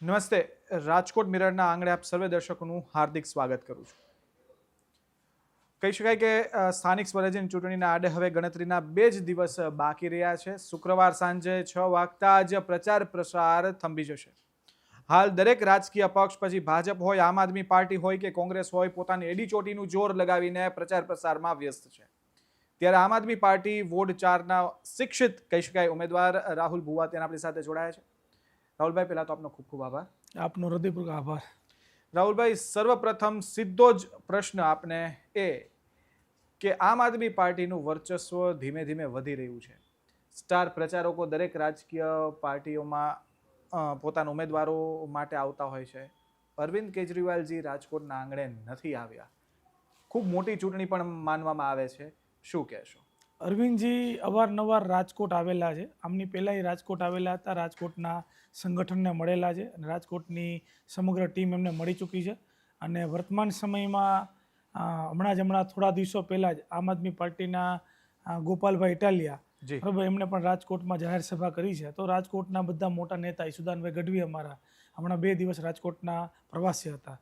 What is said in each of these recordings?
નમસ્તે. રાજકોટ મિરરના આંગણે આપ સર્વે દર્શકોનું હાર્દિક સ્વાગત કરું છું. કહી શકાય કે સ્થાનિક સ્વરાજ્યની ચૂંટણીના આડે હવે ગણતરીના 2 જ દિવસ બાકી રહ્યા છે. શુક્રવાર સાંજે 6 વાગતા જ પ્રચાર પ્રસાર થંભી જશે. હાલ દરેક રાજકીય પક્ષ, પછી ભાજપ હોય, આમ આદમી પાર્ટી હોય કે કોંગ્રેસ હોય, પોતાની એડી ચોટીનું જોર લગાવીને પ્રચાર પ્રસારમાં વ્યસ્ત છે. ત્યારે આમ આદમી પાર્ટી વોર્ડ 4ના શિક્ષિત કહી શકાય ઉમેદવાર રાહુલ ભુવા તેના આપણી સાથે જોડાયા છે. રાહુલભાઈ, પહેલા તો આપનો ખૂબ ખૂબ આભાર. આપનો હૃદયપૂર્વક આભાર. રાહુલભાઈ, સર્વપ્રથમ સીધો જ પ્રશ્ન આપને એ કે આમ આદમી પાર્ટીનું વર્ચસ્વ ધીમે ધીમે વધી રહ્યું છે. સ્ટાર પ્રચારકો દરેક રાજકીય પાર્ટીઓમાં પોતાના ઉમેદવારો માટે આવતા હોય છે. અરવિંદ કેજરીવાલજી રાજકોટના આંગણે નથી આવ્યા. ખૂબ મોટી ચૂંટણી પણ માનવામાં આવે છે. શું કહેશો? અરવિંદજી અવારનવાર રાજકોટ આવેલા છે. આમની પહેલાં રાજકોટ આવેલા હતા, રાજકોટના સંગઠનને મળેલા છે અને રાજકોટની સમગ્ર ટીમ એમને મળી ચૂકી છે. અને વર્તમાન સમયમાં હમણાં થોડા દિવસો પહેલાં જ આમ આદમી પાર્ટીના ગોપાલભાઈ ઇટાલિયા બરાબર, એમણે પણ રાજકોટમાં જાહેર સભા કરી છે. તો રાજકોટના બધા મોટા નેતા ઈશુદાનભાઈ ગઢવી અમારા હમણાં 2 દિવસ રાજકોટના પ્રવાસી હતા.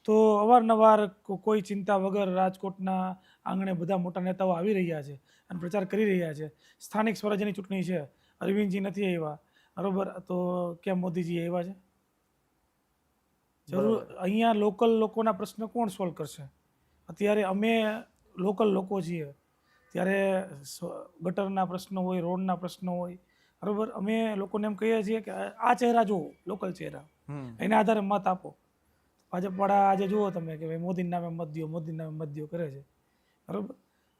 તો અવારનવાર કોઈ ચિંતા વગર રાજકોટના આંગણે બધા મોટા નેતાઓ આવી રહ્યા છે અને પ્રચાર કરી રહ્યા છે. સ્થાનિક સ્વરાજ્યની ચૂંટણી છે, અરવિંદજી નથી આવ્યા બરાબર, તો ક્યાં મોદીજી આવ્યા છે? જરૂર અહીંયા લોકલ લોકોના પ્રશ્ન કોણ સોલ્વ કરશે? અત્યારે અમે લોકલ લોકો છીએ, ત્યારે ગટરના પ્રશ્નો હોય, રોડના પ્રશ્નો હોય બરાબર, અમે લોકોને એમ કહીએ છીએ કે આ ચહેરા જુઓ, લોકલ ચહેરા, એના આધારે મત આપો. ભાજપવાળા આજે જુઓ તમે કે ભાઈ મોદીના નામે મત દો, મોદીના નામે મત દો કરે છે બરાબર.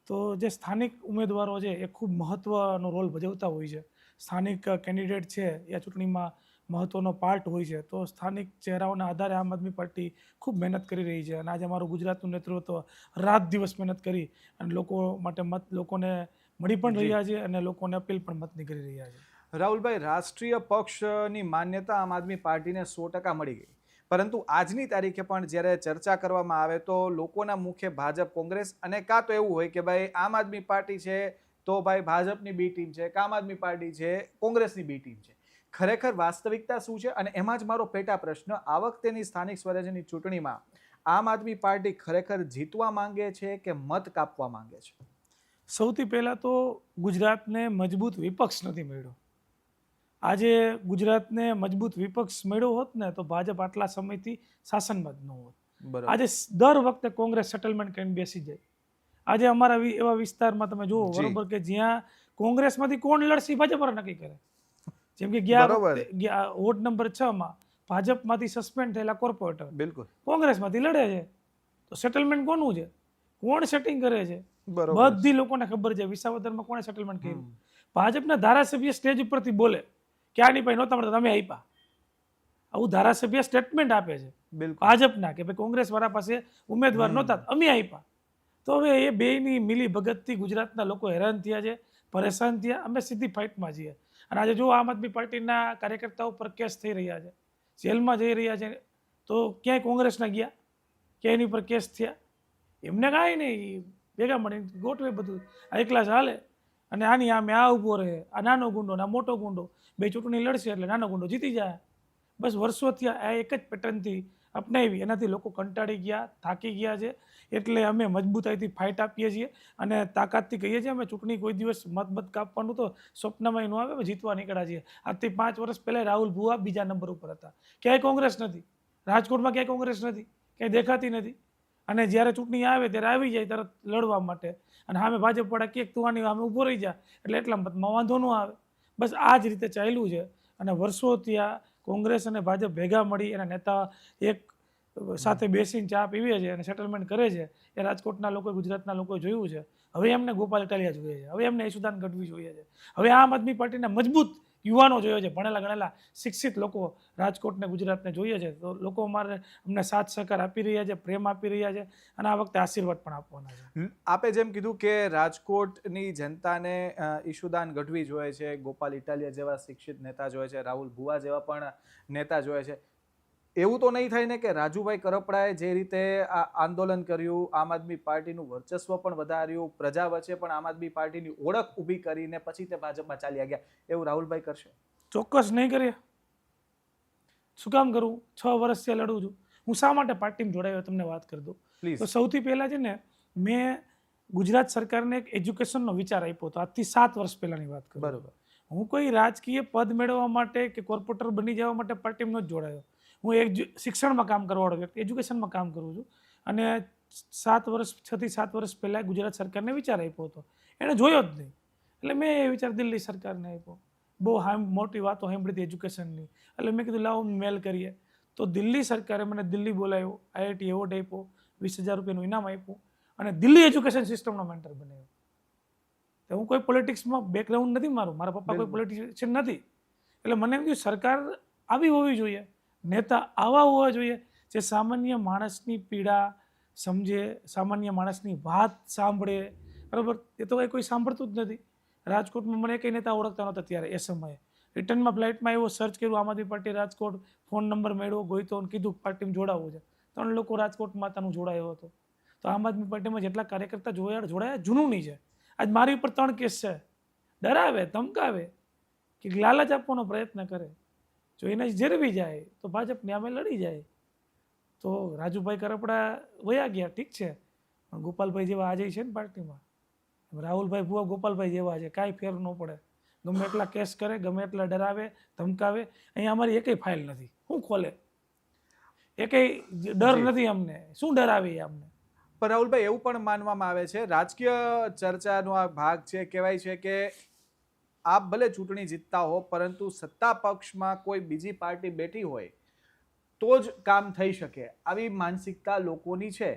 તો જે સ્થાનિક ઉમેદવારો છે એ ખૂબ મહત્ત્વનો રોલ ભજવતા હોય છે. સ્થાનિક કેન્ડિડેટ છે એ આ ચૂંટણીમાં મહત્ત્વનો પાર્ટ હોય છે. તો સ્થાનિક ચહેરાઓના આધારે આમ આદમી પાર્ટી ખૂબ મહેનત કરી રહી છે અને આજે અમારું ગુજરાતનું નેતૃત્વ રાત દિવસ મહેનત કરી અને લોકો માટે મત લોકોને મળી પણ રહ્યા છે અને લોકોને અપીલ પણ મતની કરી રહ્યા છે. રાહુલભાઈ, રાષ્ટ્રીય પક્ષની માન્યતા આમ આદમી પાર્ટીને 100% મળી ગઈ, પરંતુ આજની તારીખે પણ જ્યારે ચર્ચા કરવામાં આવે તો લોકોના મુખે ભાજપ, કોંગ્રેસ અને કાં તો એવું હોય કે ભાઈ આમ આદમી પાર્ટી છે તો ભાઈ ભાજપની બી ટીમ છે, આમ આદમી પાર્ટી છે કોંગ્રેસની બી ટીમ છે. ખરેખર વાસ્તવિકતા શું છે? અને એમાં જ મારો પેટા પ્રશ્ન, આ વખતેની સ્થાનિક સ્વરાજ્યની ચૂંટણીમાં આમ આદમી પાર્ટી ખરેખર જીતવા માંગે છે કે મત કાપવા માંગે છે? સૌથી પહેલાં તો ગુજરાતને મજબૂત વિપક્ષ નથી મળ્યો. આજે ગુજરાતને મજબૂત વિપક્ષ મળ્યો હોત ને તો ભાજપ આટલા સમયથી શાસનમાં જ ન હોત. આજે દર વખતે કોંગ્રેસ સેટલમેન્ટ કરીને બેસી જાય. આજે અમારા એવા વિસ્તારમાં તમે જુઓ બરોબર કે જ્યાં કોંગ્રેસમાંથી કોણ લડશે ભાજપ નક્કી કરે. જેમ કે ગયા વોર્ડ નંબર 6માં ભાજપમાંથી સસ્પેન્ડ થયેલા કોર્પોરેટર બિલકુલ કોંગ્રેસમાંથી લડે છે. તો સેટલમેન્ટ કોનું છે? કોણ સેટિંગ કરે છે? બધી લોકોને ખબર છે. વિસાવદરમાં કોણે સેટલમેન્ટ કર્યું? ભાજપના ધારાસભ્ય સ્ટેજ ઉપરથી બોલે કે આની પાસે નહોતા મળતા, તમે આપ્યા. આવું ધારાસભ્ય સ્ટેટમેન્ટ આપે છે ભાજપના કે ભાઈ કોંગ્રેસ વાળા પાસે ઉમેદવાર નહોતા, અમે આપ્યા. તો હવે એ બેયની મિલી ભગતથી ગુજરાતના લોકો હેરાન થયા છે, પરેશાન થયા. અમે સીધી ફાઇટમાં છીએ. અને આજે જો આમ આદમી પાર્ટીના કાર્યકર્તાઓ પર કેસ થઈ રહ્યા છે, જેલમાં જઈ રહ્યા છે, તો ક્યાંય કોંગ્રેસના ગયા, ક્યાંય એની પર કેસ થયા? એમને કાંઈ નહીં, ભેગા મળીને ગોઠવે બધું. આ એકલા ચાલે અને આની આમે આ ઊભો રહે, આ નાનો ગુંડો ને આ મોટો ગુંડો, બે ચૂંટણી લડશે એટલે નાનો ગુંડો જીતી જાય. બસ વર્ષોથી આ એક જ પેટર્નથી અપનાવી, એનાથી લોકો કંટાળી ગયા, થાકી ગયા છે. એટલે અમે મજબૂતાઈથી ફાઇટ આપીએ છીએ અને તાકાતથી કહીએ છીએ અમે ચૂંટણી કોઈ દિવસ મત કાપવાનું તો સ્વપ્નમાં ન આવે, અમે જીતવા નીકળ્યા છીએ. આજથી 5 વર્ષ પહેલાં રાહુલ ભુવા બીજા નંબર ઉપર હતા. ક્યાંય કોંગ્રેસ નથી, રાજકોટમાં ક્યાંય કોંગ્રેસ નથી, ક્યાંય દેખાતી નથી. અને જ્યારે ચૂંટણી આવે ત્યારે આવી જાય તરત લડવા માટે, અને સામે ભાજપવાળા ક્યાંક તું આની સામે ઊભો રહી જાય એટલે એટલા મતમાં વાંધો ન આવે. બસ આ જ રીતે ચાલ્યું છે. અને વર્ષોથી આ કોંગ્રેસ અને ભાજપ ભેગા મળી એના નેતા એક સાથે બેસીને ચા પીવે છે અને સેટલમેન્ટ કરે છે. એ રાજકોટના લોકોએ, ગુજરાતના લોકોએ જોયું છે. હવે એમને ગોપાલ ઇટાલિયા જોઈએ છે, હવે એમને ઈશુદાન ગઢવી જોઈએ છે, હવે આમ આદમી પાર્ટીના મજબૂત યુવાનો જોઈએ છે, ભણેલા ગણેલા શિક્ષિત લોકો રાજકોટને, ગુજરાતને જોઈએ છે. તો લોકો અમને સાથ સહકાર આપી રહ્યા છે, પ્રેમ આપી રહ્યા છે અને આ વખતે આશીર્વાદ પણ આપવાના છે. આપે જેમ કીધું કે રાજકોટની જનતાને ઈશુદાન ગઢવી જોઈએ છે, ગોપાલ ઇટાલિયા જેવા શિક્ષિત નેતા જોઈએ છે, રાહુલ ભુવા જેવા પણ નેતા જોઈએ છે. એવું તો નહીં થાય ને કે રાજુભાઈ કરપડાએ જે રીતે આ આંદોલન કર્યું, આમ આદમી પાર્ટીનું વર્ચસ્વ પણ વધાર્યું, પ્રજા વચ્ચે પણ આમ આદમી પાર્ટીની ઓળખ ઊભી કરીને પછી તે ભાજપમાં ચાલ્યા ગયા, એવું રાહુલભાઈ કરશે? ચોક્કસ નહીં કરીએ. શું કામ કરું? 6 વર્ષથી લડું છું. હું શા માટે પાર્ટીમાં જોડાયો તમને વાત કરી દઉં. પ્લીઝ. તો સૌથી પહેલાં છે ને મેં ગુજરાત સરકારને એક એજ્યુકેશનનો વિચાર આપ્યો હતો, આજથી 7 વર્ષ પહેલાંની વાત કરું. બરોબર. હું કોઈ રાજકીય પદ મેળવવા માટે કે કોર્પોરેટર બની જવા માટે પાર્ટીમાં નથી જોડાયો. હું એક શિક્ષણમાં કામ કરવાવાળો વ્યક્તિ, એજ્યુકેશનમાં કામ કરું છું. અને 6 થી 7 વર્ષ પહેલાં ગુજરાત સરકારને વિચાર આપ્યો હતો, એણે જોયો જ નહીં. એટલે મેં એ વિચાર દિલ્હી સરકારને આપ્યો. બહુ મોટી વાતો સાંભળી હતી એજ્યુકેશનની. એટલે મેં કીધું લાવો મેલ કરીએ. તો દિલ્હી સરકારે મને દિલ્હી બોલાવ્યો, IIT એવોર્ડ આપ્યો, 20,000 રૂપિયાનું ઇનામ આપ્યું અને દિલ્હી એજ્યુકેશન સિસ્ટમનો મેન્ટર બનાવ્યો. તો હું કોઈ પોલિટિક્સમાં બેકગ્રાઉન્ડ નથી મારું, મારા પપ્પા કોઈ પોલિટિશિયન નથી. એટલે મને એમ કહ્યું સરકાર આવી હોવી જોઈએ, નેતા આવા હોવા જોઈએ જે સામાન્ય માણસની પીડા સમજે, સામાન્ય માણસની વાત સાંભળે. બરાબર, એ તો કોઈ સાંભળતું જ નથી. રાજકોટમાં મને કંઈ નેતા ઓળખતા નહોતા ત્યારે એ સમયે. રિટર્નમાં ફ્લાઇટમાં આવ્યો, સર્ચ કર્યું આમ આદમી પાર્ટી રાજકોટ, ફોન નંબર મેળવ્યો, ગોઈતો અને કીધું પાર્ટીમાં જોડાવવું છે. 3 લોકો રાજકોટ માતાનું જોડાયો હતો. તો આમ આદમી પાર્ટીમાં જેટલા કાર્યકર્તા જોડાયા જૂનું નહીં છે. આજ મારી ઉપર 3 કેસ છે. ડરાવે, ધમકાવે કે લાલચ આપવાનો પ્રયત્ન કરે. જો એને જેરવી જાય તો ભાજપની આમે લડી જાય. તો રાજુભાઈ કરપડા વયા ગયા, ઠીક છે, પણ ગોપાલભાઈ જેવા આજે છે ને પાર્ટીમાં, રાહુલભાઈ ભુવા ગોપાલભાઈ જેવા છે, કાંઈ ફેર ન પડે. ગમે એટલા કેસ કરે, ગમે એટલા ડરાવે, ધમકાવે. અહીંયા અમારી એકેય ફાઇલ નથી, શું ખોલે? એકેય ડર નથી અમને. શું ડરાવે અમને? પણ રાહુલભાઈ, એવું પણ માનવામાં આવે છે, રાજકીય ચર્ચાનો આ ભાગ છે, કહેવાય છે કે આપ ભલે ચૂંટણી જીતતા હો, પરંતુ સત્તા પક્ષમાં કોઈ બીજી પાર્ટી બેઠી હોય તો જ કામ થઈ શકે, આવી માનસિકતા લોકોની છે.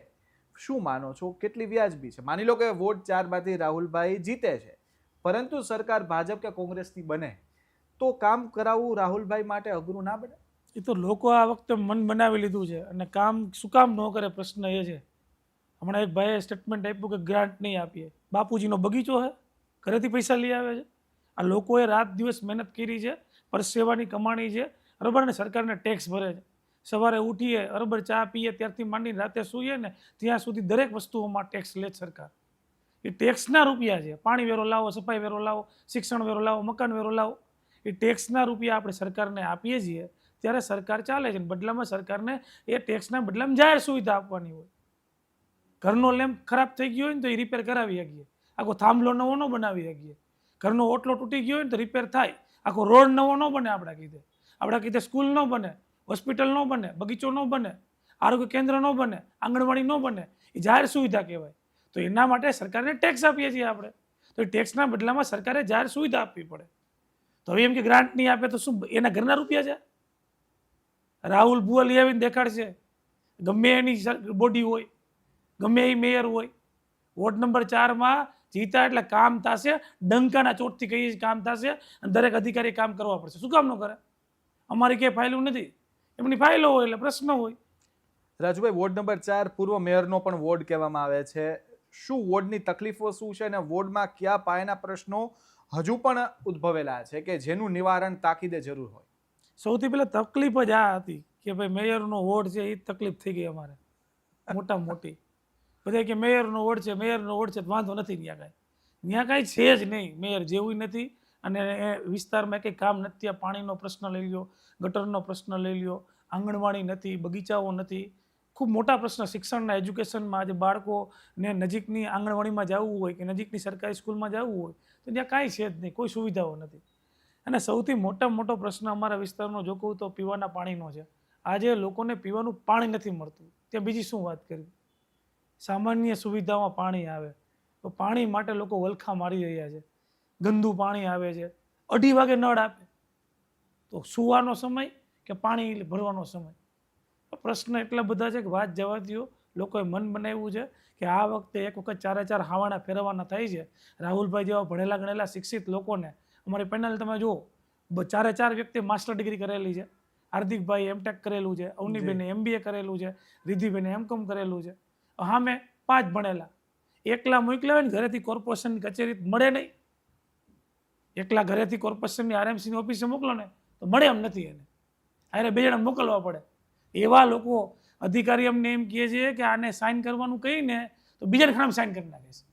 શું માનો છો, કેટલી વ્યાજબી છે? માની લો કે વોટ 4માંથી રાહુલભાઈ જીતે છે, પરંતુ સરકાર ભાજપ કે કોંગ્રેસની બને તો કામ કરાવવું રાહુલભાઈ માટે અઘરું ના બને? એ તો લોકો આ વખતે મન બનાવી લીધું છે અને કામ શું કામ ન કરે, પ્રશ્ન એ છે. હમણાં એક ભાઈએ સ્ટેટમેન્ટ આપ્યું કે ગ્રાન્ટ નહીં આપીએ. બાપુજીનો બગીચો છે, ઘરેથી પૈસા લઈ આવે છે. આ લોકોએ રાત દિવસ મહેનત કરી છે, પરસેવાની કમાણી છે, બરાબર, અને સરકારને ટેક્સ ભરે છે. સવારે ઉઠીએ, બરાબર, ચા પીએ ત્યારથી માંડીને રાતે સૂઈએ ને ત્યાં સુધી દરેક વસ્તુઓમાં ટેક્સ લે સરકાર. એ ટેક્સના રૂપિયા છે. પાણી વેરો લાવો, સફાઈ વેરો લાવો, શિક્ષણ વેરો લાવો, મકાન વેરો લાવો. એ ટેક્સના રૂપિયા આપણે સરકારને આપીએ છીએ ત્યારે સરકાર ચાલે છે. બદલામાં સરકારને એ ટેક્સના બદલામાં જાહેર સુવિધા આપવાની હોય. ઘરનો લેમ્પ ખરાબ થઈ ગયો હોય ને તો એ રિપેર કરાવી શકીએ. આખો થાંભલો નવો ન બનાવી શકીએ. ઘરનો ઓટલો તૂટી ગયો હોય ને તો રિપેર થાય. આખો રોડ નવો ન બને. આપણા કીધે સ્કૂલ ન બને, હોસ્પિટલ ન બને, બગીચો ન બને, આરોગ્ય કેન્દ્ર ન બને, આંગણવાડી ન બને. એ જાહેર સુવિધા કહેવાય. તો એના માટે સરકારને ટેક્સ આપીએ છીએ આપણે. તો એ ટેક્સના બદલામાં સરકારે જાહેર સુવિધા આપવી પડે. તો હવે એમ કે ગ્રાન્ટ નહીં આપે તો શું એના ઘરના રૂપિયા છે? રાહુલ ભુવા લઈ આવીને દેખાડશે. ગમે એની બોડી હોય, ગમે એ મેયર હોય, વોર્ડ નંબર 4માં જીતા એટલે કામ થશે. ડંકાના ચોટથી કહીએ કામ થશે અને દરેક અધિકારી કામ કરવા પડશે. શું કામ ન કરે? અમારી ક્યાંય ફાઇલો નથી, એમની ફાઇલો હોય એટલે પ્રશ્ન હોય. રાજુભાઈ, વોર્ડ નંબર 4 પૂર્વ મેયરનો પણ વોર્ડ કહેવામાં આવે છે. શું વોર્ડની તકલીફો શું છે અને વોર્ડમાં કયા પાયાના પ્રશ્નો હજુ પણ ઉદ્ભવેલા છે કે જેનું નિવારણ તાકીદે જરૂર હોય? સૌથી પહેલાં તકલીફ જ આ હતી કે ભાઈ મેયરનો વોર્ડ છે, એ તકલીફ થઈ ગઈ અમારે મોટામાં મોટી. બધા કે મેયરનો વોર્ડ છે, મેયરનો વોર્ડ છે, વાંધો નથી. ત્યાં કાંઈ છે જ નહીં, મેયર જેવું નથી. અને એ વિસ્તારમાં કંઈ કામ નથી. ત્યાં પાણીનો પ્રશ્ન લઈ લ્યો, ગટરનો પ્રશ્ન લઈ લ્યો, આંગણવાડી નથી, બગીચાઓ નથી. ખૂબ મોટા પ્રશ્ન શિક્ષણના, એજ્યુકેશનમાં. આજે બાળકોને નજીકની આંગણવાડીમાં જવું હોય કે નજીકની સરકારી સ્કૂલમાં જવું હોય તો ત્યાં કાંઈ છે જ નહીં, કોઈ સુવિધાઓ નથી. અને સૌથી મોટામાં મોટો પ્રશ્ન અમારા વિસ્તારનો જો કહું તો પીવાના પાણીનો છે. આજે લોકોને પીવાનું પાણી નથી મળતું. ત્યાં બીજી શું વાત કરવી? સામાન્ય સુવિધામાં પાણી આવે તો પાણી માટે લોકો વલખા મારી રહ્યા છે. ગંદુ પાણી આવે છે. 2:30 વાગે નળ આપે તો સૂવાનો સમય કે પાણી ભરવાનો સમય. પ્રશ્ન એટલા બધા છે કે વાત જવા દો. લોકોએ મન બનાવ્યું છે કે આ વખતે એક વખત 4 હાવાના ફેરવવાના થાય છે. રાહુલભાઈ જેવા ભણેલા ગણેલા શિક્ષિત લોકોને અમારી પેનલ તમે જુઓ, 4 વ્યક્તિ માસ્ટર ડિગ્રી કરેલી છે. હાર્દિકભાઈ M.Tech કરેલું છે, અવનીબેને MBA કરેલું છે, રિધિબેને M.Com કરેલું છે. હા, મેં 5 ભણેલા. એકલા મોકલ્યા હોય ને ઘરેથી કોર્પોરેશનની કચેરી મળે નહીં. એકલા ઘરેથી કોર્પોરેશનની RMCની ઓફિસે મોકલો ને તો મળે એમ નથી. એને અરે 2 જણા મોકલવા પડે. એવા લોકો અધિકારી અમને એમ કહે છે કે આને સાઇન કરવાનું કહીને તો બીજાને ખામ સાઇન કરી નાખે છે.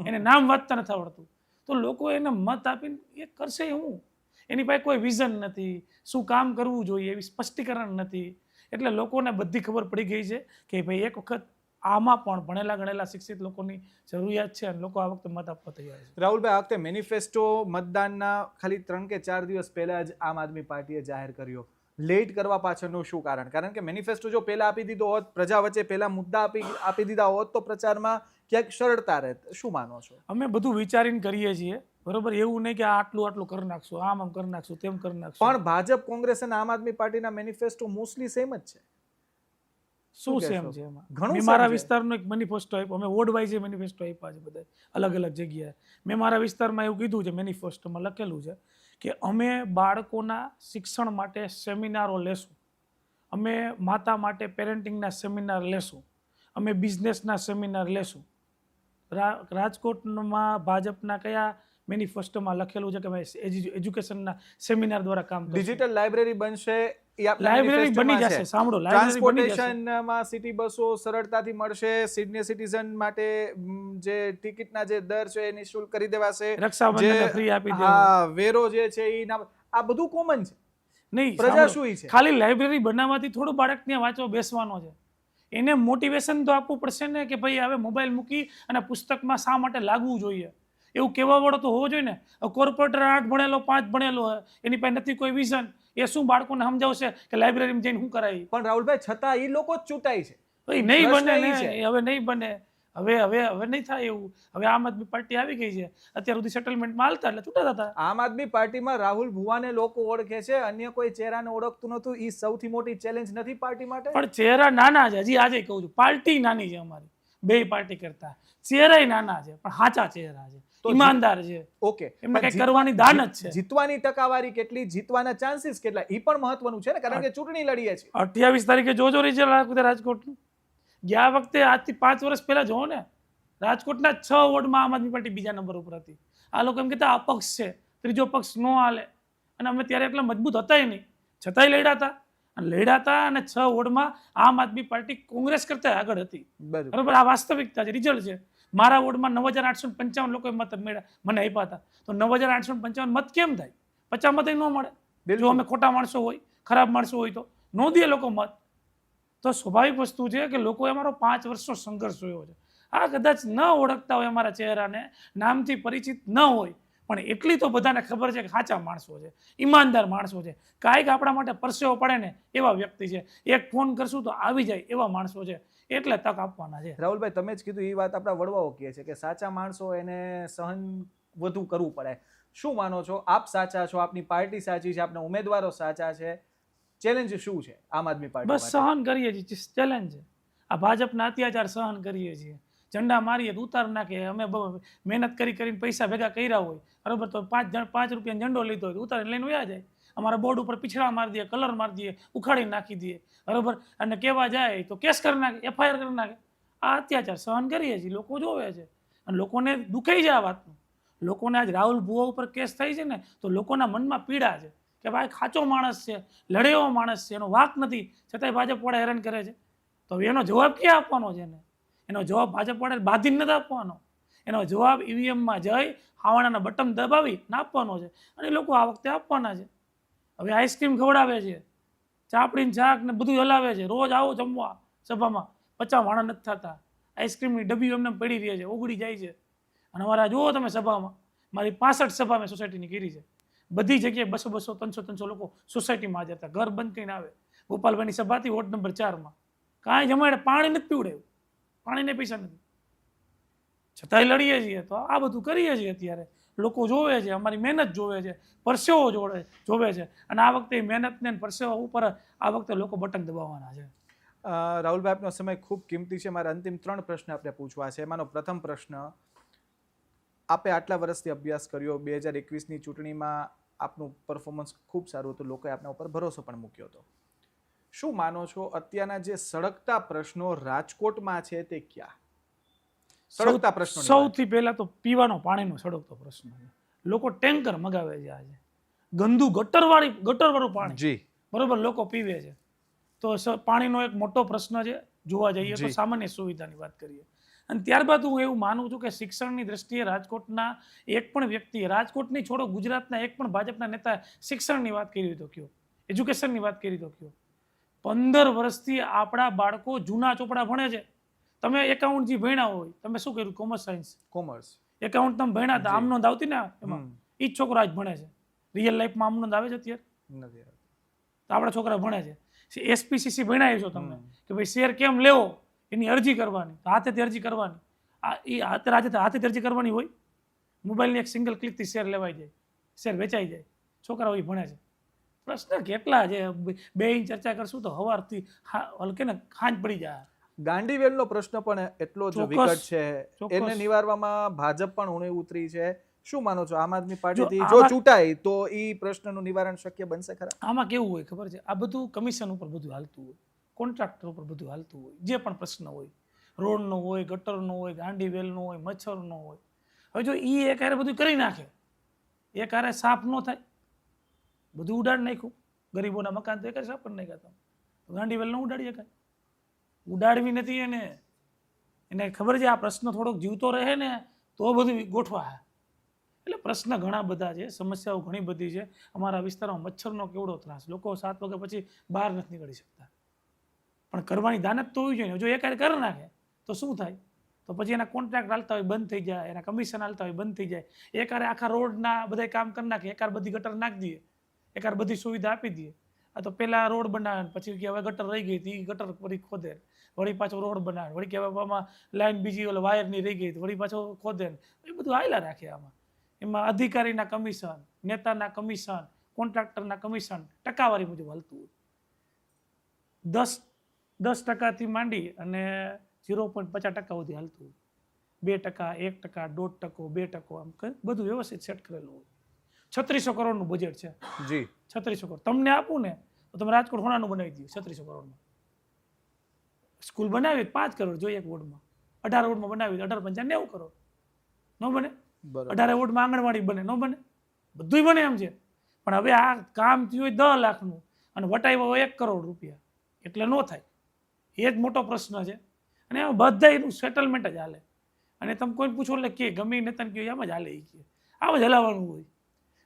એને નામ વાંચતા નથી આવડતું. તો લોકો એને મત આપીને એ કરશે હું. એની પાસે કોઈ વિઝન નથી, શું કામ કરવું જોઈએ એવી સ્પષ્ટીકરણ નથી. એટલે લોકોને બધી ખબર પડી ગઈ છે કે ભાઈ એક વખત આમાં પણ ભણેલા ગણેલા શિક્ષિત લોકોની જરૂરિયાત છે અને લોકો આ વખતે મત આપવા તૈયાર છે. રાહુલભાઈ, આ વખતે મેનિફેસ્ટો મતદાનના ખાલી 3 કે 4 દિવસ પહેલા જ આમ આદમી પાર્ટીએ જાહેર કર્યો. લેટ કરવા પાછળનું શું કારણ? કારણ કે મેનિફેસ્ટો જો પહેલા આપી દીધો હોત, પ્રજા વચ્ચે પહેલા મુદ્દા આપી દીધા હોત તો પ્રચારમાં ક્યાંક સરળતા રહેત. શું માનો છો? અમે બધું વિચારીને કરીએ છીએ, બરોબર? એવું નહીં કે આટલું કરી નાખશું, આમ કરી નાખશું, તેમ કરી નાખશું. પણ ભાજપ, કોંગ્રેસ અને આમ આદમી પાર્ટીના મેનિફેસ્ટો મોસ્ટલી સેમ જ છે. શું સેમ છે એમાં? ઘણું મેં same મારા છે. વિસ્તારનો એક મેનિફેસ્ટો આપ્યો, અમે વોર્ડ વાઇઝ મેનિફેસ્ટો આપ્યા છે બધા અલગ અલગ જગ્યાએ. મેં મારા વિસ્તારમાં એવું કીધું છે, મેનિફેસ્ટોમાં લખેલું છે કે અમે બાળકોના શિક્ષણ માટે સેમિનારો લેશું, અમે માતા માટે પેરેન્ટિંગના સેમિનાર લેશું, અમે બિઝનેસના સેમિનાર લેશું. રાજકોટમાં ભાજપના કયા મેનિફેસ્ટોમાં લખેલું છે કે અમે એજ્યુકેશનના સેમિનાર દ્વારા કામ કરીશું? ડિજિટલ લાઇબ્રેરી બનશે, એ આપણા લાઇબ્રેરી બની manifestoમાં જશે. છે. સાંભળો, લાઇબ્રેરી બની જશે. ટ્રાન્સપોર્ટેશનમાં સિટી બસો સરળતાથી મળશે, સિનિયર સિટીઝન માટે જે ટિકિટના જે દર છે એ નિઃશુલ્ક કરી દેવાશે, રક્ષાબંધન ફ્રી આપી દેવું. હા, વેરો જે છે એ આ બધું કોમન છે. નહીં, પ્રજા સાંભળો, શું ઈ છે? ખાલી લાઇબ્રેરી બનાવવાથી થોડું બાળક ત્યાં વાંચવા બેસવાનો છે. એને મોટિવેશન તો આપવું પડશે ને કે ભાઈ હવે મોબાઈલ મૂકી અને પુસ્તકમાં શા માટે લાગવું જોઈએ. એવું કહેવા વાળો તો હોવો જોઈએ ને. કોર્પોરેટર 8 ભણેલો 5 ભણેલો એની પાસે નથી કોઈ વિઝન, એ શું બાળકોને સમજાવશે કે લાઇબ્રેરીમાં જઈને શું કરાય? પણ રાહુલભાઈ, છતાં એ લોકો જ ચૂંટાય છે. ભાઈ નહીં પ્રશ્ન બને ઈ ને, છે. એ હવે નહીં બને. હવે નહીં થાય એવું. હવે આમ આદમી પાર્ટી આવી ગઈ છે, અત્યાર સુધી સેટલમેન્ટમાં હાલતા એટલે છૂટા થતા. આમ આદમી પાર્ટીમાં રાહુલ ભુવાને લોકો ઓળખે છે, અન્ય કોઈ ચહેરાને ઓળખતું નતું. એ સૌથી મોટી ચેલેન્જ નથી પાર્ટી માટે? પણ ચહેરા નાના છે. હજી આજે કહું છું, પાર્ટી નાની છે અમારી, બે પાર્ટી કરતા. ચહેરા નાના છે પણ સાચા ચહેરા છે, ઈમાનદાર છે. ઓકે, એમને કઈ કરવાની દાન જ છે. જીતવાની ટકાવારી કેટલી, જીતવાના ચાન્સીસ કેટલા, એ પણ મહત્વનું છે ને, કારણ કે ચૂંટણી લડીએ છીએ. 28 તારીખે જોજો રિઝલ્ટ રાજકોટનું. ગયા વખતે આજથી 5 વર્ષ પહેલા જોવો ને, રાજકોટના 6 વોર્ડમાં આમ આદમી પાર્ટી બીજા નંબર ઉપર હતી. આ લોકો એમ કહેતા અપક્ષ છે, ત્રીજો પક્ષ ન હાલે, અને અમે ત્યારે એટલા મજબૂત હતા નહીં, છતાંય લડ્યા હતા અને 6 વોર્ડમાં આમ આદમી પાર્ટી કોંગ્રેસ કરતા આગળ હતી. બરોબર, આ વાસ્તવિકતા છે, રિઝલ્ટ છે. મારા વોર્ડમાં 9,855 લોકોએ મત મને આપ્યા હતા. તો 9,855 મત કેમ થાય? 50 મત ન મળે. જો અમે ખોટા માણસો હોય, ખરાબ માણસો હોય તો ન દે લોકો મત. તો સ્વાભાવિક વસ્તુ છે કે લોકોએ અમારો 5 વર્ષનો સંઘર્ષ જોયો છે. આ કદાચ ન ઓળખતા હોય અમારા ચહેરાને, નામથી પરિચિત ન હોય, પણ એટલી તો બધાને ખબર છે કે સાચા માણસો છે, ઈમાનદાર માણસો છે, કાંઈક આપણા માટે પરસેવો પડે ને એવા વ્યક્તિ છે, એક ફોન કરશું તો આવી જાય એવા માણસો છે, એટલે તક આપવાના છે. રાહુલભાઈ, તમે જ કીધું એ વાત આપણા વડવાઓ કહે છે કે સાચા માણસો એને સહન વધુ કરવું પડે. શું માનો છો? આપ સાચા છો, આપની પાર્ટી સાચી છે, આપના ઉમેદવારો સાચા છે, ચેલેન્જ શું છે આમ આદમી પાર્ટી? બસ સહન કરીએ છીએ, ચેલેન્જ છે. આ ભાજપના અત્યાચાર સહન કરીએ છીએ. ઝંડા મારીએ તો ઉતાર નાખે. અમે મહેનત કરીને પૈસા ભેગા કર્યા હોય, બરોબર, તો 5 રૂપિયાનો ઝંડો લીધો હોય ઉતારીને લઈને વયા જાય. અમારા બોર્ડ ઉપર પીછડા મારી દે, કલર મારી દે, ઉખાડી નાખી દે, બરોબર, અને કહેવા જાય તો કેસ કરી નાખે, FIR કરી નાખે. આ અત્યાચાર સહન કરીએ છીએ, લોકો જોવે છે અને લોકોને દુખાઈ છે આ વાતનું. લોકોને આજ રાહુલ ભુવા ઉપર કેસ થાય છે ને તો લોકોના મનમાં પીડા છે કે ભાઈ ખાચો માણસ છે, લડેવો માણસ છે, એનો વાંક નથી, છતાંય ભાજપ વાળા હેરાન કરે છે. તો એનો જવાબ ક્યાં આપવાનો છે? એનો જવાબ ભાજપ વાળાને બાંધીને નથી આપવાનો. એનો જવાબ EVMમાં જઈ હાવાણાના બટન દબાવી આપવાનો છે, અને લોકો આ વખતે આપવાના છે. હવે આઈસ્ક્રીમ ખવડાવે છે, ચાપડીને શાક ને બધું હલાવે છે, રોજ આવો જમવા સભામાં, 50 માણસ નથી થતા. આઈસ્ક્રીમની ડબ્બી એમને પડી રહી છે, ઓગળી જાય છે. અને અમારા જુઓ તમે સભામાં, મારી 65 સભા મેં સોસાયટીની કરી છે. બધી જગ્યાએ 200, 300 લોકો સોસાયટીમાં હાજર હતા. ઘર બંધ કરીને આવે. ગોપાલભાઈની સભા હતી વોર્ડ નંબર 4માં, કાંઈ જમાડે, પાણી નથી પીવડાવ્યું, પાણીને પૈસા નથી, છતાંય લડીએ છીએ. તો આ બધું કરીએ છીએ. અત્યારે લોકો જોવે છે, અમારી મહેનત જોવે છે, પરસેવો જોવે છે, અને આ વખતે મહેનતને પરસેવા ઉપર આ વખતે લોકો બટન દબાવવાના છે. રાહુલભાઈ, આપનો સમય ખૂબ કિંમતી છે. મારા અંતિમ 3 પ્રશ્ન આપણે પૂછવા છે. એમાંનો પ્રથમ પ્રશ્ન, આપે આટલા વર્ષથી અભ્યાસ કર્યો, 2021ની ચૂંટણીમાં આપનું પરફોર્મન્સ ખૂબ સારું હતું, લોકોએ આપના ઉપર ભરોસો પણ મૂક્યો હતો. શું માનો છો અત્યારના જે સળગતા પ્રશ્નો રાજકોટમાં છે તે ક્યાં? સળગતા પ્રશ્નો સૌથી પહેલા તો પીવાનો પાણીનો સળગતો પ્રશ્ન છે. લોકો ટેન્કર મગાવે છે આજે, ગંદુ ગટરવાળું પાણી, જી બરોબર, લોકો પીવે છે. તો પાણીનો એક મોટો પ્રશ્ન છે. જોવા જઈએ તો સામાન્ય સુવિધાની વાત કરીએ, અને ત્યારબાદ હું એવું માનું છું કે શિક્ષણની દ્રષ્ટિએ રાજકોટના એક પણ વ્યક્તિએ, રાજકોટની છોડો ગુજરાતના એક પણ ભાજપના નેતા શિક્ષણની વાત કરી તો કયો, એજ્યુકેશનની વાત કરી તો કયો. 15 વર્ષથી આપણા બાળકો જૂના ચોપડા ભણે છે. તમે એકાઉન્ટ જે ભણ્યા હોય, તમે શું કર્યું? કોમર્સ સાયન્સ કોમર્સ એકાઉન્ટ તમે ભણ્યા હતા, જી. આમ નોંધ આવતી ને એમાં, એ જ છોકરો આજ ભણે છે. રિયલ લાઈફમાં આમ નોંધ આવે છે અત્યારે? નથી આવતું. તો આપણા છોકરા ભણે છે. એસપીસીસી ભણાય છો તમે કે ભાઈ શેર કેમ લેવો, એની અરજી કરવાની, તો હાથેથી અરજી કરવાની. એ હાથેથી અરજી કરવાની હોય. મોબાઈલની એક સિંગલ ક્લિકથી શેર લેવાઈ જાય, શેર વેચાઈ જાય. છોકરાઓ એ ભણે છે. પ્રશ્ન કેટલા છે, બે ચર્ચા કરશું તો હવારથી હલકે ને ખાંજ પડી જાય. ગાંડીવેલનો પ્રશ્ન પણ એટલો જ ચોક્કસ, વિકટ છે. ચોક્કસ. એને નિવારવામાં ભાજપ પણ ઊણે ઉતરી છે. શું માનો છો, આમ આદમી પાર્ટીથી જો જો આમાં- ચૂંટાય તો એ પ્રશ્નનું નિવારણ શક્ય બનશે ખરા? આમાં કેવું હોય ખબર છે, આ બધું કમિશન ઉપર બધું હાલતું હોય, કોન્ટ્રાક્ટર ઉપર બધું હાલતું હોય. જે પણ પ્રશ્ન હોય, રોડનો હોય, ગટરનો હોય, ગાંડીવેલનો હોય, મચ્છરનો હોય, હવે જો એ એક હારે બધું કરી નાખે, એક હારે સાફ ન થાય, બધું ઉડાડી નાખ્યું, ગરીબોના મકાન તો એક હારે સાફ કરી નાખ્યા તમે, તો ગાંડીવેલ ન ઉડાડીએ કાંઈ? ઉડાડવી નથી એને ખબર છે આ પ્રશ્ન થોડોક જીવતો રહે ને તો બધું ગોઠવા. એટલે પ્રશ્ન ઘણા બધા છે, સમસ્યાઓ ઘણી બધી છે. અમારા વિસ્તારમાં મચ્છરનો કેવડો ત્રાસ, લોકો 7 વાગ્યા પછી બહાર નથી નીકળી શકતા. પણ કરવાની દાનત તો હોવી જોઈએ ને. જો એક હારે કરી નાખે તો શું થાય? તો પછી એના કોન્ટ્રાક્ટ હાલતા હોય બંધ થઈ જાય, એના કમિશન હાલતા હોય બંધ થઈ જાય. એક હારે આખા રોડના બધા કામ કરી નાખે, એક હારે બધી ગટર નાખી દઈએ, એક હારે બધી સુવિધા આપી દઈએ. આ તો પેલા રોડ બનાવે, પછી કે હવે ગટર રહી ગઈ હતી, ગટર ફરી ખોદે, વળી પાછો રોડ બનાવે, વળી કે હવે આમાં લાઈન બીજી ઓલા વાયરની રહી ગઈ, વળી પાછો ખોદે. એ બધું હાલ્યા રાખે. આમાં એમાં અધિકારીના કમિશન, નેતાના કમિશન, કોન્ટ્રાક્ટરના કમિશન ટકાવારી મુજબ હાલતું હોય. 10% માંડી અને 0.50% સુધી હાલતું હોય. 2%, 1%, 1.5%, 2%, આમ બધું વ્યવસ્થિત સેટ કરેલું હોય. 3600 કરોડનું બજેટ છે. જી 3600 કરોડ તમને આપું ને તો તમે રાજકોટ હોણાનું બનાવી દઈએ 3600 કરોડમાં. સ્કૂલ બનાવી 5 કરોડ જોઈએ એક વોર્ડમાં, 18 વોર્ડમાં બનાવી 18 × 5 = 90 કરોડ. ન બને? બરાબર. 18 વોર્ડમાં આંગણવાડી બને, ન બને? બધુંય બને એમ છે. પણ હવે આ કામ થયું હોય 10 લાખનું અને વટાવ્યા હોય 1 કરોડ રૂપિયા, એટલે ન થાય. એ જ મોટો પ્રશ્ન છે. અને એમાં બધા એનું સેટલમેન્ટ જ હાલે. અને તમે કોઈ પૂછો એટલે કે ગમે એ નેતાને કહ્યું આમ જ હાલે, એ કહે આમ જ હલાવવાનું હોય.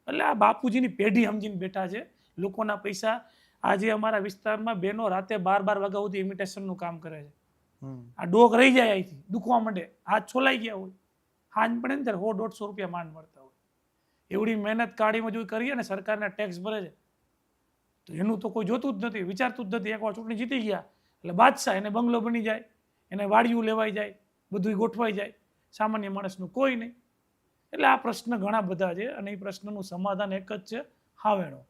એટલે આ બાપુજીની પેઢી સમજીને બેઠા છે. લોકોના પૈસા આજે અમારા વિસ્તારમાં બહેનો રાતે 12 વાગ્યા સુધી ઇમિટેશનનું કામ કરે છે. આ ડોક રહી જાય અહીંથી દુખવા માંડે, હાથ છોલાઈ ગયા હોય, હાથ પડે ને ત્યારે 100-150 રૂપિયા માંડ મળતા હોય. એવડી મહેનત કાળી મજૂરી કરીએ ને, સરકારના ટેક્સ ભરે છે, તો એનું તો કોઈ જોતું જ નથી, વિચારતું જ નથી. એકવાર ચૂંટણી જીતી ગયા એટલે બાદશાહ, એને બંગલો બની જાય, એને વાડિયું લેવાઈ જાય, બધું ગોઠવાઈ જાય. સામાન્ય માણસનું કોઈ નહીં. એટલે આ પ્રશ્ન ઘણા બધા છે અને એ પ્રશ્નનું સમાધાન એક જ છે, હાવેણો.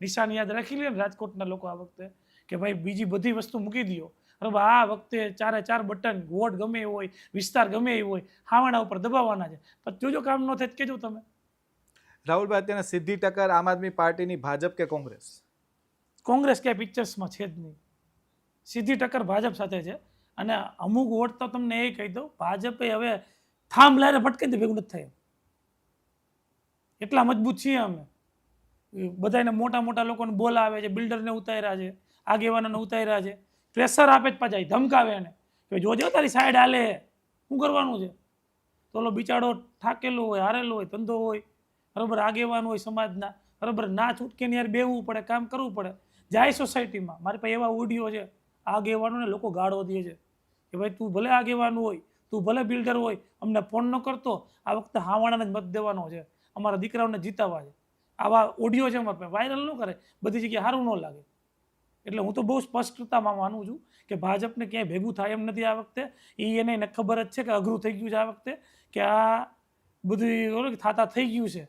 નિશાન યાદ રાખી લે ને રાજકોટના લોકો આ વખતે કે ભાઈ બીજી બધી વસ્તુ મૂકી દો, બરાબર, આ વખતે 4 બટન, વોટ ગમે એ હોય, વિસ્તાર ગમે એ હોય, હાવેણા ઉપર દબાવવાના છે. પણ જોજો કામ ન થાય કેજો તમે. રાહુલભાઈ, અત્યારે સીધી ટક્કર આમ આદમી પાર્ટીની ભાજપ કે કોંગ્રેસ? કોંગ્રેસ ક્યાંય પિક્ચર્સમાં છે જ નહીં. સીધી ટક્કર ભાજપ સાથે છે. અને અમુક વોટ તો તમને એ કહી દઉં, ભાજપે હવે થાંભ લાઈને ભટકે ને ભેગું નથી થાય. એટલા મજબૂત છીએ અમે. બધાને મોટા મોટા લોકોને બોલાવે છે, બિલ્ડરને ઉતાર્યા છે, આગેવાનોને ઉતાર્યા છે, પ્રેશર આપે જ પાછા, ધમકાવે એને કે જોજો તારી સાઈડ હાલે, શું કરવાનું છે? તો ઓલો બિચારો થાકેલો હોય, હારેલો હોય, ધંધો હોય, બરાબર, આગેવાન હોય સમાજના, બરાબર, ના છૂટકે ની યાર બેવું પડે, કામ કરવું પડે. જાય સોસાયટીમાં, મારી પાસે એવા ઓડિયો છે, આગેવાનોને લોકો ગાળો દે છે કે ભાઈ તું ભલે આગેવાન હોય, તું ભલે બિલ્ડર હોય, અમને ફોન ન કરતો, આ વખતે હાવાણાને જ મત દેવાનો છે, અમારા દીકરાઓને જીતાવવા છે. આવા ઓડિયો છે અમારા પાસે, વાયરલ ન કરે, બધી જગ્યાએ સારું ન લાગે. એટલે હું તો બહુ સ્પષ્ટતામાં માનું છું કે ભાજપને ક્યાંય ભેગું થાય એમ નથી આ વખતે. એને ખબર જ છે કે અઘરું થઈ ગયું છે આ વખતે, કે આ બધું થાતા થઈ ગયું છે.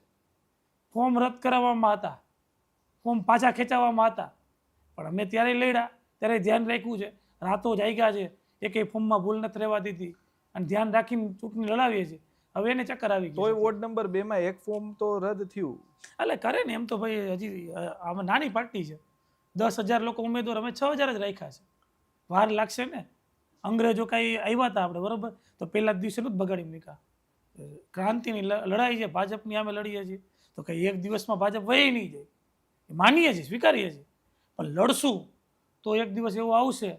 ફોર્મ રદ કરાવવામાં હતા, ફોર્મ પાછા ખેંચાવવામાં હતા, પણ અમે ત્યારે લડ્યા, ત્યારે ધ્યાન રાખ્યું છે, રાતો જાગ્યા છે, એકેય ફોર્મમાં ભૂલ નથી રહેવા દીધી અને ધ્યાન રાખીને ચૂંટણી લડાવીએ છીએ. હવે એને ચક્કર આવી ગયું. તોય વોર્ડ નંબર 2 માં એક ફોર્મ તો રદ થયું. એટલે કરે ને, એમ તો ભાઈ હજી આમાં નાની પાર્ટી છે, 10,000 લોકો ઉમેદવાર, અમે 6,000 જ રાખ્યા છે. વાર લાગશે ને. અંગ્રેજો કાંઈ આવ્યા હતા આપણે, બરાબર, તો પહેલા જ દિવસે નથી બગાડી મૂક્યા. ક્રાંતિની લડાઈ છે, ભાજપની અમે લડીએ છીએ, તો કંઈ એક દિવસમાં ભાજપ વહી નહીં જાય, માનીએ છીએ, સ્વીકારીએ છીએ. પણ લડશું તો એક દિવસ એવો આવશે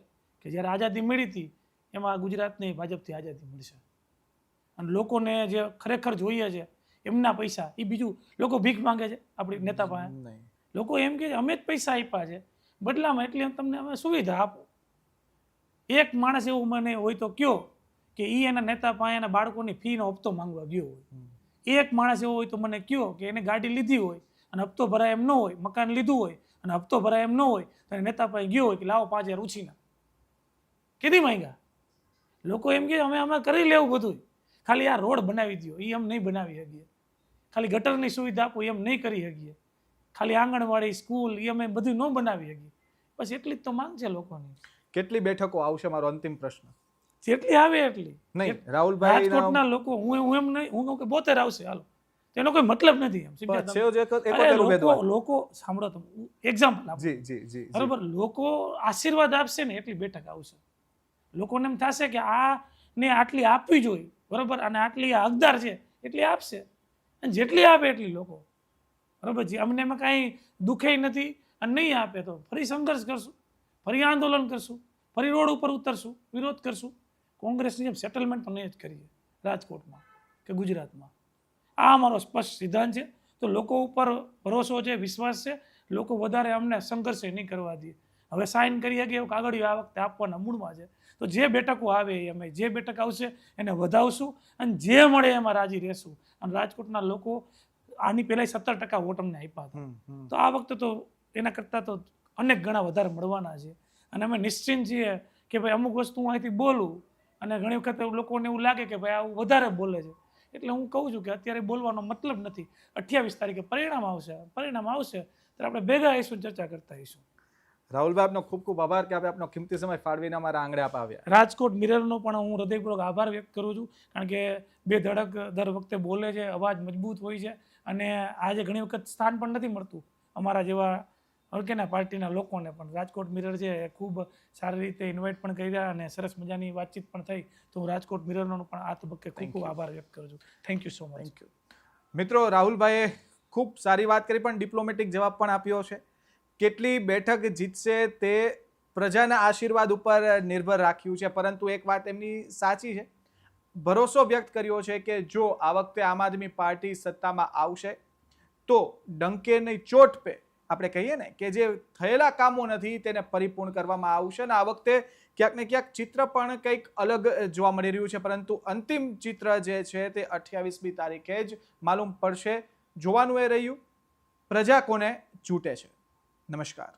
કે જ્યારે આઝાદી મળી હતી એમાં ગુજરાતને ભાજપથી આઝાદી મળશે. અને લોકોને જે ખરેખર જોઈએ છે એમના પૈસા એ બીજું લોકો ભીખ માંગે છે આપણી નેતા પાસે. નહીં. લોકો એમ કે અમે જ પૈસા આપ્યા છે બદલામાં એટલે તમને અમે સુવિધા આપો. એક માણસ એવું મને હોય તો કયો કે એ એના નેતા પાસે એના બાળકોની ફીનો હપ્તો માંગવા ગયો હોય. એક માણસ એવો હોય તો મને કયો કે એને ગાડી લીધી હોય અને હપ્તો ભરાય એમ ન હોય, મકાન લીધું હોય અને હપ્તો ભરાય એમ ન હોય તો એને નેતા પાસે ગયો હોય કે લાવો 5,000 ઉછીના. કીધી માંગ્યા. લોકો એમ કે અમે કરી લેવું બધું, ખાલી આ રોડ બનાવી દો એ એમ નહીં બનાવી શકીએ, ખાલી ગટરની સુવિધા આપો એમ નહીં કરી શકીએ, ખાલી આંગણવાડી સ્કૂલ એ અમે બધું ન બનાવી શકીએ. બસ એટલી જ તો માંગ છે લોકોની. કેટલી બેઠકો આવશે, મારો અંતિમ પ્રશ્ન? જેટલી આવે એટલી. નહીં, રાહુલભાઈ રાજકોટના લોકો હું એમ નહીં, હું કહું કે 72 આવશે હાલો, તેનો કોઈ મતલબ નથી એમ. લોકો સાંભળો તો એક્ઝામ્પલ આપો. જી જી જી બરોબર, લોકો આશીર્વાદ આપશે ને એટલી બેઠક આવશે. લોકોને એમ થશે કે આ ને આટલી આપવી જોઈએ, બરોબર, અને આટલી હકદાર છે એટલી આપશે, અને જેટલી આપે એટલી લોકો, બરોબર, જે અમને એમાં કાંઈ દુખે નથી અને નહીં આપે તો ફરી સંઘર્ષ કરશું, ફરી આંદોલન કરશું, ફરી રોડ ઉપર ઉતરશું, વિરોધ કરશું. કોંગ્રેસની જેમ સેટલમેન્ટ પણ નહીં જ કરીએ રાજકોટમાં કે ગુજરાતમાં. આ અમારો સ્પષ્ટ સિદ્ધાંત છે. તો લોકો ઉપર ભરોસો છે, વિશ્વાસ છે, લોકો વધારે અમને સંઘર્ષે નહીં કરવા દે. હવે સાઇન કરીએ કે એવું કાગળિયું આ વખતે આપવાના મૂળમાં છે. તો જે બેઠકો આવે એ અમે જે બેઠક આવશે એને વધાવશું અને જે મળે એમાં રાજી રહેશું. અને રાજકોટના લોકો આની પહેલાં 17% વોટ અમને આપ્યા હતા, તો આ વખતે તો એના કરતાં તો અનેક ગણા વધારે મળવાના છે. અને અમે નિશ્ચિંત છીએ કે ભાઈ અમુક વસ્તુ હું અહીંથી બોલું અને ઘણી વખત લોકોને એવું લાગે કે ભાઈ આવું વધારે બોલે છે, એટલે હું કહું છું કે અત્યારે બોલવાનો મતલબ નથી. 28 તારીખે પરિણામ આવશે ત્યારે આપણે ભેગા આવીશું, ચર્ચા કરતા આવીશું. રાહુલભાઈ, આપનો ખૂબ ખૂબ આભાર કે આપનો કિંમતી સમય ફાળવીને અમારા આંગણે આપ આવ્યા. રાજકોટ મિરરનો પણ હું હૃદયપૂર્વક આભાર વ્યક્ત કરું છું, કારણ કે બે ધડક દર વખતે બોલે છે, અવાજ મજબૂત હોય છે, અને આજે ઘણી વખત સ્થાન પણ નથી મળતું અમારા જેવા હલકેના પાર્ટીના લોકોને. પણ રાજકોટ મિરર છે એ ખૂબ સારી રીતે ઇન્વાઇટ પણ કર્યા અને સરસ મજાની વાતચીત પણ થઈ. તો હું રાજકોટ મિરરનો પણ આ તબક્કે ખૂબ ખૂબ આભાર વ્યક્ત કરું છું. Thank you so much. Thank you. મિત્રો, રાહુલભાઈએ ખૂબ સારી વાત કરી પણ ડિપ્લોમેટિક જવાબ પણ આપ્યો છે. કેટલી બેઠક જીતશે તે પ્રજાના આશીર્વાદ ઉપર નિર્ભર રાખ્યું છે, પરંતુ એક વાત એમની સાચી છે, ભરોસો વ્યક્ત કર્યો છે કે જો આ વખતે આમ આદમી પાર્ટી સત્તામાં આવશે તો ડંકે નહીં ચોટ પે આપણે કહીએ ને કે જે થયેલા કામો નથી તેને પરિપૂર્ણ કરવામાં આવશે. અને આ વખતે ક્યાંક ને ક્યાંક ચિત્ર પણ કંઈક અલગ જોવા મળી રહ્યું છે, પરંતુ અંતિમ ચિત્ર જે છે તે 28મી તારીખે જ માલુમ પડશે. જોવાનું એ રહ્યું પ્રજા કોને ચૂંટે છે. નમસ્કાર.